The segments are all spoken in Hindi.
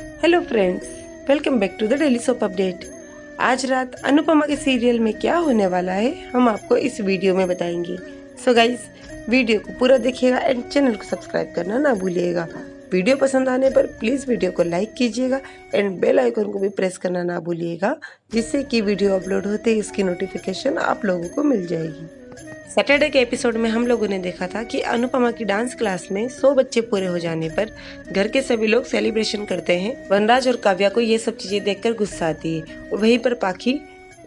Hello friends, welcome back to the daily soap update. आज रात अनुपमा के सीरियल में क्या होने वाला है हम आपको इस वीडियो में बताएंगे। सो गाइस, वीडियो को पूरा देखिएगा एंड चैनल को सब्सक्राइब करना ना भूलिएगा। वीडियो पसंद आने पर प्लीज़ वीडियो को लाइक कीजिएगा एंड बेल आइकन को भी प्रेस करना ना भूलिएगा, जिससे कि वीडियो अपलोड होते ही इसकी नोटिफिकेशन आप लोगों को मिल जाएगी। सैटरडे के एपिसोड में हम लोगों ने देखा था कि अनुपमा की डांस क्लास में 100 बच्चे पूरे हो जाने पर घर के सभी लोग सेलिब्रेशन करते हैं। वनराज और काव्या को ये सब चीजें देखकर गुस्सा आती है और वहीं पर पाखी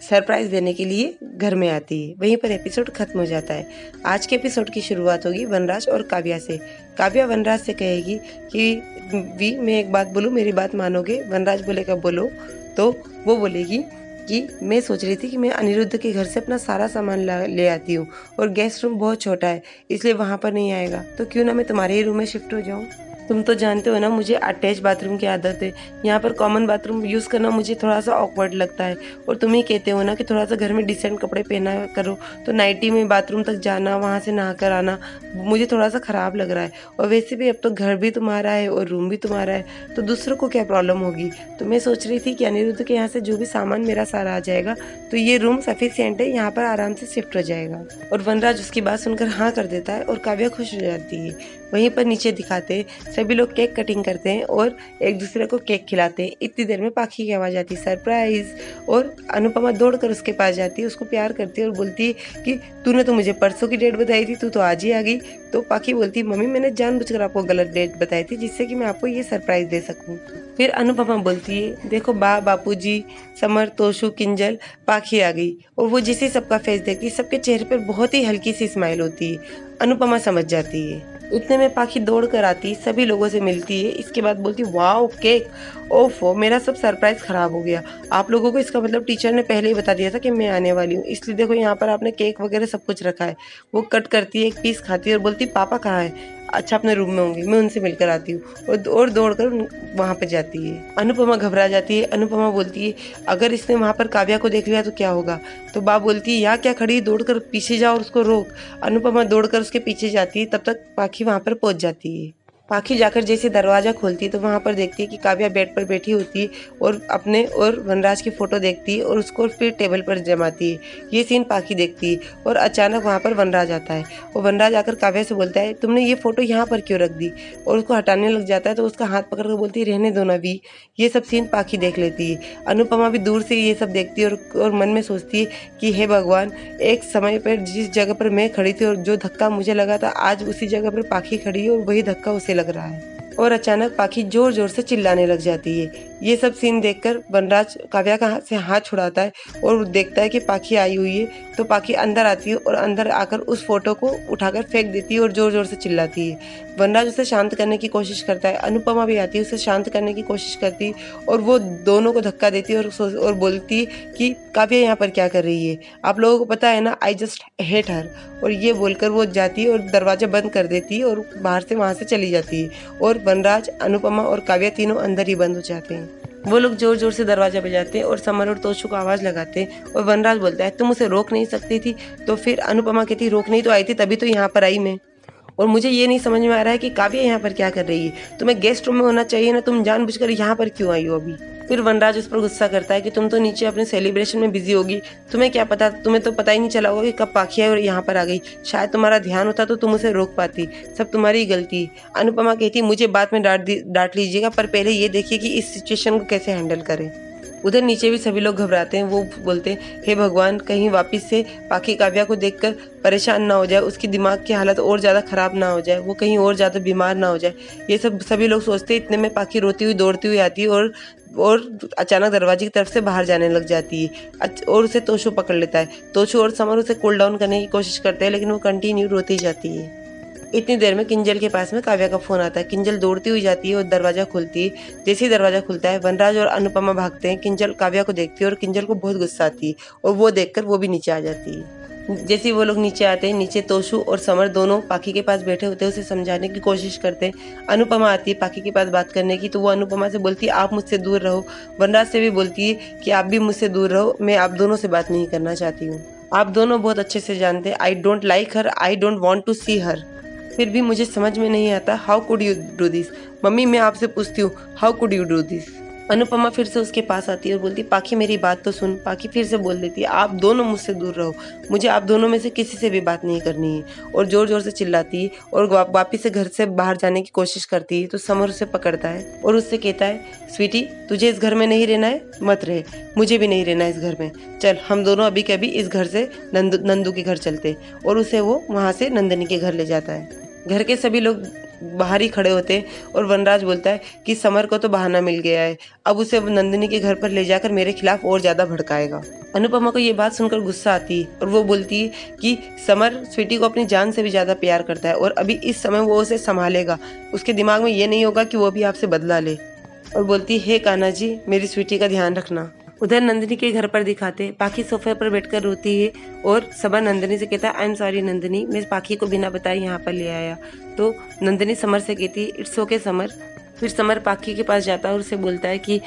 सरप्राइज देने के लिए घर में आती है। वहीं पर एपिसोड खत्म हो जाता है। आज के एपिसोड की शुरुआत होगी वनराज और काव्या से। काव्या वनराज से कहेगी कि मैं एक बात बोलूँ, मेरी बात मानोगे? वनराज बोलेगा बोलो। तो वो बोलेगी कि मैं सोच रही थी कि मैं अनिरुद्ध के घर से अपना सारा सामान ले आती हूँ और गेस्ट रूम बहुत छोटा है, इसलिए वहाँ पर नहीं आएगा, तो क्यों ना मैं तुम्हारे ही रूम में शिफ्ट हो जाऊँ। तुम तो जानते हो ना मुझे अटैच बाथरूम की आदत है। यहाँ पर कॉमन बाथरूम यूज़ करना मुझे थोड़ा सा ऑकवर्ड लगता है। और तुम ही कहते हो ना कि थोड़ा सा घर में डिसेंट कपड़े पहना करो, तो नाइटी में बाथरूम तक जाना, वहाँ से नहा कर आना मुझे थोड़ा सा ख़राब लग रहा है। और वैसे भी अब तो घर भी तुम्हारा है और रूम भी तुम्हारा है, तो दूसरों को क्या प्रॉब्लम होगी। तो मैं सोच रही थी कि अनिरुद्ध के यहाँ से जो भी सामान मेरा सारा आ जाएगा तो ये रूम सफिशिएंट है, यहाँ पर आराम से शिफ्ट हो जाएगा। और वनराज उसकी बात सुनकर हाँ कर देता है और काव्या खुश हो जाती है। वहीं पर नीचे दिखाते सभी लोग केक कटिंग करते हैं और एक दूसरे को केक खिलाते हैं। इतनी देर में पाखी की आवाज़ आती है, सरप्राइज। और अनुपमा दौड़कर उसके पास जाती है, उसको प्यार करती है और बोलती है कि तूने तो मुझे परसों की डेट बताई थी, तू तो आज ही आ गई। तो पाखी बोलती है मम्मी, मैंने जानबूझकर आपको गलत डेट बताई थी जिससे कि मैं आपको ये सरप्राइज दे सकूं। फिर अनुपमा बोलती है देखो बापूजी, समर, तोशु, किंजल, पाखी आ गई। और वो जिसे सबका फेस देखती है, सबके चेहरे पर बहुत ही हल्की सी स्माइल होती है। अनुपमा समझ जाती है। इतने में पाखी दौड़ कर आती, सभी लोगों से मिलती है। इसके बाद बोलती वाओ केक, ओफो मेरा सब सरप्राइज खराब हो गया। आप लोगों को इसका मतलब टीचर ने पहले ही बता दिया था कि मैं आने वाली हूँ, इसलिए देखो यहाँ पर आपने केक वगैरह सब कुछ रखा है। वो कट करती है, एक पीस खाती है और बोलती पापा कहाँ है? अच्छा अपने रूम में होंगे, मैं उनसे मिलकर आती हूँ। और दौड़कर वहाँ पर जाती है। अनुपमा घबरा जाती है। अनुपमा बोलती है अगर इसने वहाँ पर काव्या को देख लिया तो क्या होगा? तो बाप बोलती है यहाँ क्या खड़ी, दौड़कर पीछे जाओ और उसको रोक। अनुपमा दौड़कर उसके पीछे जाती है, तब तक पाखी वहाँ पर पहुँच जाती है। पाखी जाकर जैसे दरवाजा खोलती है तो वहाँ पर देखती है कि काव्या बेड पर बैठी होती है और अपने और वनराज की फोटो देखती है और उसको फिर टेबल पर जमाती है। ये सीन पाखी देखती है और अचानक वहाँ पर वनराज आता है और वनराज आकर काव्या से बोलता है तुमने ये फोटो यहाँ पर क्यों रख दी? और उसको हटाने लग जाता है तो उसका हाथ पकड़ कर बोलती है रहने दो ना भी। ये सब सीन पाखी देख लेती है। अनुपमा भी दूर से ये सब देखती है और मन में सोचती है कि हे भगवान, एक समय पर जिस जगह पर मैं खड़ी थी और जो धक्का मुझे लगा था, आज उसी जगह पर पाखी खड़ी है और वही धक्का उसे लग रहा है। और अचानक पाखी जोर जोर से चिल्लाने लग जाती है। ये सब सीन देखकर वनराज काव्या का से हाथ छुड़ाता है और देखता है कि पाखी आई हुई है। तो पाखी अंदर आती है और अंदर आकर उस फोटो को उठाकर फेंक देती है और जोर जोर से चिल्लाती है। वनराज उसे शांत करने की कोशिश करता है। अनुपमा भी आती है, उसे शांत करने की कोशिश करती है और वो दोनों को धक्का देती है और बोलती है कि काव्या यहाँ पर क्या कर रही है? आप लोगों को पता है ना, आई जस्ट हेट हर। और ये बोलकर वो जाती है और दरवाजा बंद कर देती है और बाहर से वहाँ से चली जाती है। और वनराज, अनुपमा और काव्या तीनों अंदर ही बंद हो जाते हैं। वो लोग जोर जोर से दरवाजा बजाते हैं और समर और तोशु को आवाज लगाते हैं और वनराज बोलता है तुम उसे रोक नहीं सकती थी? तो फिर अनुपमा कहती रोक नहीं तो आई थी, तभी तो यहाँ पर आई मैं। और मुझे ये नहीं समझ में आ रहा है कि काव्या यहाँ पर क्या कर रही है? तुम्हें गेस्ट रूम में होना चाहिए ना, तुम जानबूझकर यहाँ पर क्यों आई हो अभी? फिर वनराज उस पर गुस्सा करता है कि तुम तो नीचे अपने सेलिब्रेशन में बिजी होगी, तुम्हें क्या पता, तुम्हें तो पता ही नहीं चला होगा कि कब पाखी आई और यहाँ पर आ गई। शायद तुम्हारा ध्यान होता तो तुम उसे रोक पाती, सब तुम्हारी ही गलती। अनुपमा कहती मुझे बाद में डांट लीजिएगा, पर पहले ये देखिए कि इस सिचुएशन को कैसे हैंडल करें। उधर नीचे भी सभी लोग घबराते हैं। वो बोलते हैं हे भगवान, कहीं वापस से पाखी काव्या को देखकर परेशान ना हो जाए, उसकी दिमाग की हालत और ज़्यादा ख़राब ना हो जाए, वो कहीं और ज़्यादा बीमार ना हो जाए। ये सब सभी लोग सोचते हैं। इतने में पाखी रोती हुई दौड़ती हुई आती है और अचानक दरवाजे की तरफ से बाहर जाने लग जाती है और उसे तोशु पकड़ लेता है। तोशु और समर उसे कूल डाउन करने की कोशिश करते हैं, लेकिन वो कंटिन्यू रोती जाती है। इतनी देर में किंजल के पास में काव्या का फोन आता है। किंजल दौड़ती हुई जाती है और दरवाजा खुलती है। जैसे ही दरवाजा खुलता है वनराज और अनुपमा भागते हैं। किंजल काव्या को देखती है और किंजल को बहुत गुस्सा आती है और वो देखकर वो भी नीचे आ जाती है। जैसे ही वो लोग नीचे आते हैं, नीचे तोशु और समर दोनों पाखी के पास बैठे होते हैं, उसे समझाने की कोशिश करते हैं। अनुपमा आती है पाखी के पास बात करने की, तो वो अनुपमा से बोलती है आप मुझसे दूर रहो। वनराज से भी बोलती है कि आप भी मुझसे दूर रहो, मैं आप दोनों से बात नहीं करना चाहती हूँ। आप दोनों बहुत अच्छे से जानते हैं I don't like her, I don't want to see her. फिर भी मुझे समझ में नहीं आता, how could you do this. Mummy मैं आपसे पूछती हूँ, how could you do this. Anupama फिर से उसके पास आती है और बोलती, पाखी मेरी बात तो सुन। पाखी फिर से बोल देती है, आप दोनों मुझसे दूर रहो, मुझे आप दोनों में से किसी से भी बात नहीं करनी है। और जोर जोर से चिल्लाती है और वापिस से घर से बाहर जाने की कोशिश करती है। तो समर उसे पकड़ता है और उससे कहता है, स्वीटी तुझे इस घर में नहीं रहना है, मत रहे, मुझे भी नहीं रहना है इस घर में, चल हम दोनों अभी के अभी इस घर से नंदू के घर चलते। और उसे वो वहाँ से नंदिनी के घर ले जाता है। घर के सभी लोग बाहर ही खड़े होते हैं और वनराज बोलता है कि समर को तो बहाना मिल गया है, अब उसे नंदिनी के घर पर ले जाकर मेरे खिलाफ और ज्यादा भड़काएगा। अनुपमा को ये बात सुनकर गुस्सा आती है और वो बोलती है कि समर स्वीटी को अपनी जान से भी ज्यादा प्यार करता है और अभी इस समय वो उसे संभालेगा, उसके दिमाग में ये नहीं होगा कि वो भी आपसे बदला ले। और बोलती है, हे कान्हा जी मेरी स्वीटी का ध्यान रखना। उधर नंदिनी के घर पर दिखाते पाखी सोफे पर बैठकर रोती है और समर नंदिनी से कहता है, आई एम सॉरी नंदिनी, मैं पाखी को बिना बताए यहाँ पर ले आया। तो नंदिनी समर से कहती है, इट्स ओके समर। फिर समर पाखी के पास जाता है और उसे बोलता है कि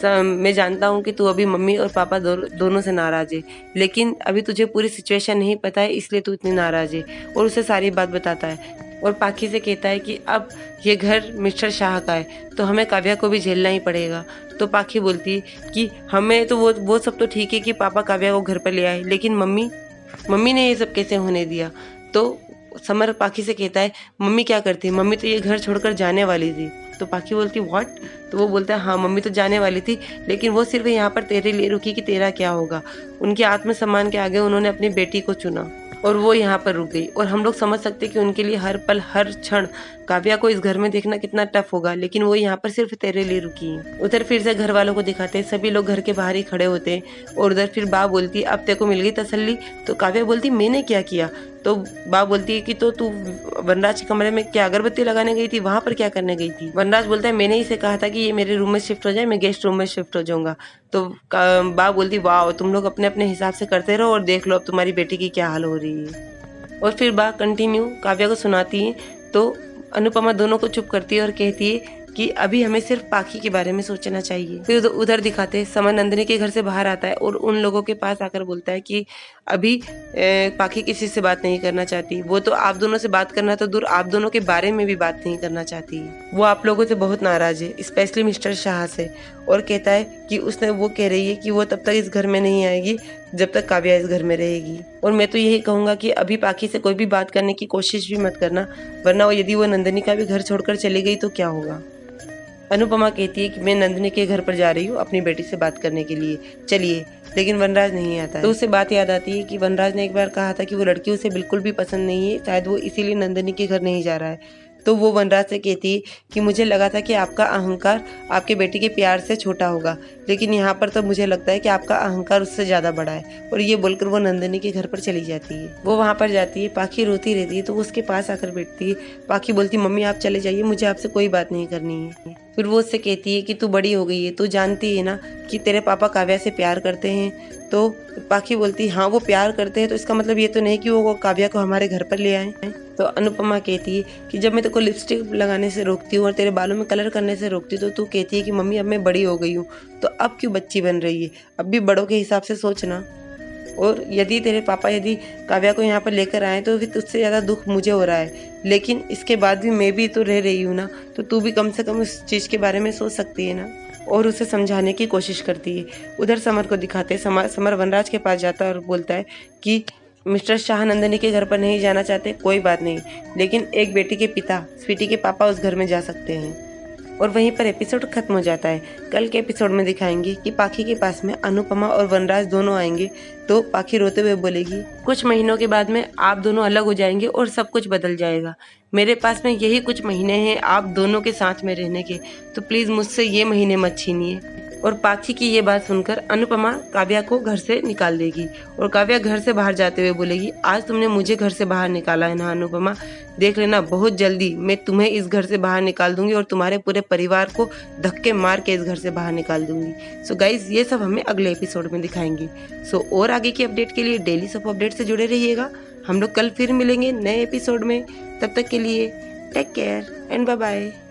मैं जानता हूँ कि तू अभी मम्मी और पापा दोनों से नाराज है, लेकिन अभी तुझे पूरी सिचुएशन नहीं पता है इसलिए तू इतनी नाराज है। और उसे सारी बात बताता है और पाखी से कहता है कि अब ये घर मिस्टर शाह का है तो हमें काव्या को भी झेलना ही पड़ेगा। तो पाखी बोलती है कि हमें तो वो सब तो ठीक है कि पापा काव्या को घर पर ले आए, लेकिन मम्मी ने ये सब कैसे होने दिया। तो समर पाखी से कहता है, मम्मी क्या करती, मम्मी तो ये घर छोड़कर जाने वाली थी। तो पाखी बोलती व्हाट। तो वो बोलता है, हाँ मम्मी तो जाने वाली थी, लेकिन वो सिर्फ यहाँ पर तेरे लिए रुकी कि तेरा क्या होगा। उनके आत्मसम्मान के आगे उन्होंने अपनी बेटी को चुना और वो यहाँ पर रुक गई। और हम लोग समझ सकते कि उनके लिए हर पल हर क्षण काव्या को इस घर में देखना कितना टफ होगा, लेकिन वो यहाँ पर सिर्फ तेरे लिए रुकी है। उधर फिर से घर वालों को दिखाते हैं, सभी लोग घर के बाहर ही खड़े होते हैं। और उधर फिर बा बोलती है, अब तेरे को मिल गई तसल्ली। तो काव्या बोलती, मैंने क्या किया। तो बा बोलती है कि तो तू वनराज के कमरे में क्या अगरबत्ती लगाने गई थी, वहां पर क्या करने गई थी। वनराज बोलता है, मैंने इसे कहा था कि ये मेरे रूम में शिफ्ट हो जाए, मैं गेस्ट रूम में शिफ्ट हो जाऊंगा। तो बा बोलती, वाह तुम लोग अपने अपने हिसाब से करते रहो और देख लो अब तुम्हारी बेटी की क्या हाल हो रही है। और फिर बा कंटिन्यू काव्या को सुनाती है। तो अनुपमा दोनों को चुप करती है और कहती है कि अभी हमें सिर्फ पाखी के बारे में सोचना चाहिए। फिर उधर दिखाते समर नंदिनी के घर से बाहर आता है और उन लोगों के पास आकर बोलता है कि अभी पाखी किसी से बात नहीं करना चाहती, वो तो आप दोनों से बात करना तो दूर आप दोनों के बारे में भी बात नहीं करना चाहती। वो आप लोगों से बहुत नाराज है, स्पेशली मिस्टर शाह से। और कहता है कि वो कह रही है कि वो तब तक इस घर में नहीं आएगी जब तक काव्या इस घर में रहेगी। और मैं तो यही कहूंगा कि अभी पाखी से कोई भी बात करने की कोशिश भी मत करना, वरना यदि वो नंदिनी का भी घर छोड़कर चली गई तो क्या होगा। अनुपमा कहती है कि मैं नंदिनी के घर पर जा रही हूँ अपनी बेटी से बात करने के लिए, चलिए। लेकिन वनराज नहीं आता है। तो उसे बात याद आती है कि वनराज ने एक बार कहा था कि वो लड़की उसे बिल्कुल भी पसंद नहीं है, शायद वो इसीलिए नंदिनी के घर नहीं जा रहा है। तो वो वनराज से कहती है कि मुझे लगा था कि आपका अहंकार आपके बेटी के प्यार से छोटा होगा, लेकिन यहाँ पर तो मुझे लगता है कि आपका अहंकार उससे ज्यादा बड़ा है। और ये बोलकर वो नंदिनी के घर पर चली जाती है। वो वहाँ पर जाती है, पाखी रोती रहती है तो वो उसके पास आकर बैठती है। पाखी बोलती, मम्मी आप चले जाइए, मुझे आपसे कोई बात नहीं करनी है। फिर वो उससे कहती है कि तू बड़ी हो गई है, तू जानती है ना कि तेरे पापा काव्या से प्यार करते हैं। तो पाखी बोलती, हाँ वो प्यार करते हैं तो इसका मतलब ये तो नहीं कि वो काव्या को हमारे घर पर ले आए हैं। तो अनुपमा कहती है कि जब मैं तेरे को लिपस्टिक लगाने से रोकती हूँ और तेरे बालों में कलर करने से रोकती हूँ तो तू कहती है कि मम्मी अब मैं बड़ी हो गई हूँ, तो अब क्यों बच्ची बन रही है, अब भी बड़ों के हिसाब से सोचना। और यदि तेरे पापा यदि काव्या को यहाँ पर लेकर आए तो फिर तुझसे ज़्यादा दुख मुझे हो रहा है, लेकिन इसके बाद भी मैं भी तो रह रही हूँ ना, तो तू भी कम से कम उस चीज़ के बारे में सोच सकती है ना। और उसे समझाने की कोशिश करती है। उधर समर को दिखाते समर वनराज के पास जाता है और बोलता है कि मिस्टर शाह नंदिनी के घर पर नहीं जाना चाहते, कोई बात नहीं, लेकिन एक बेटी के पिता स्वीटी के पापा उस घर में जा सकते हैं। और वहीं पर एपिसोड खत्म हो जाता है। कल के एपिसोड में दिखाएंगे कि पाखी के पास में अनुपमा और वनराज दोनों आएंगे। तो पाखी रोते हुए बोलेगी, कुछ महीनों के बाद में आप दोनों अलग हो जाएंगे और सब कुछ बदल जाएगा। मेरे पास में यही कुछ महीने हैं आप दोनों के साथ में रहने के, तो प्लीज मुझसे ये महीने मत छीनिए। और पाखी की ये बात सुनकर अनुपमा काव्या को घर से निकाल देगी और काव्या घर से बाहर जाते हुए बोलेगी, आज तुमने मुझे घर से बाहर निकाला है ना अनुपमा, देख लेना बहुत जल्दी मैं तुम्हें इस घर से बाहर निकाल दूंगी और तुम्हारे पूरे परिवार को धक्के मार के इस घर से बाहर निकाल दूंगी। सो गाइज ये सब हमें अगले एपिसोड में दिखाएंगे। सो और आगे की अपडेट के लिए डेली सोप अपडेट से जुड़े रहिएगा। हम लोग कल फिर मिलेंगे नए एपिसोड में, तब तक के लिए take care and bye bye.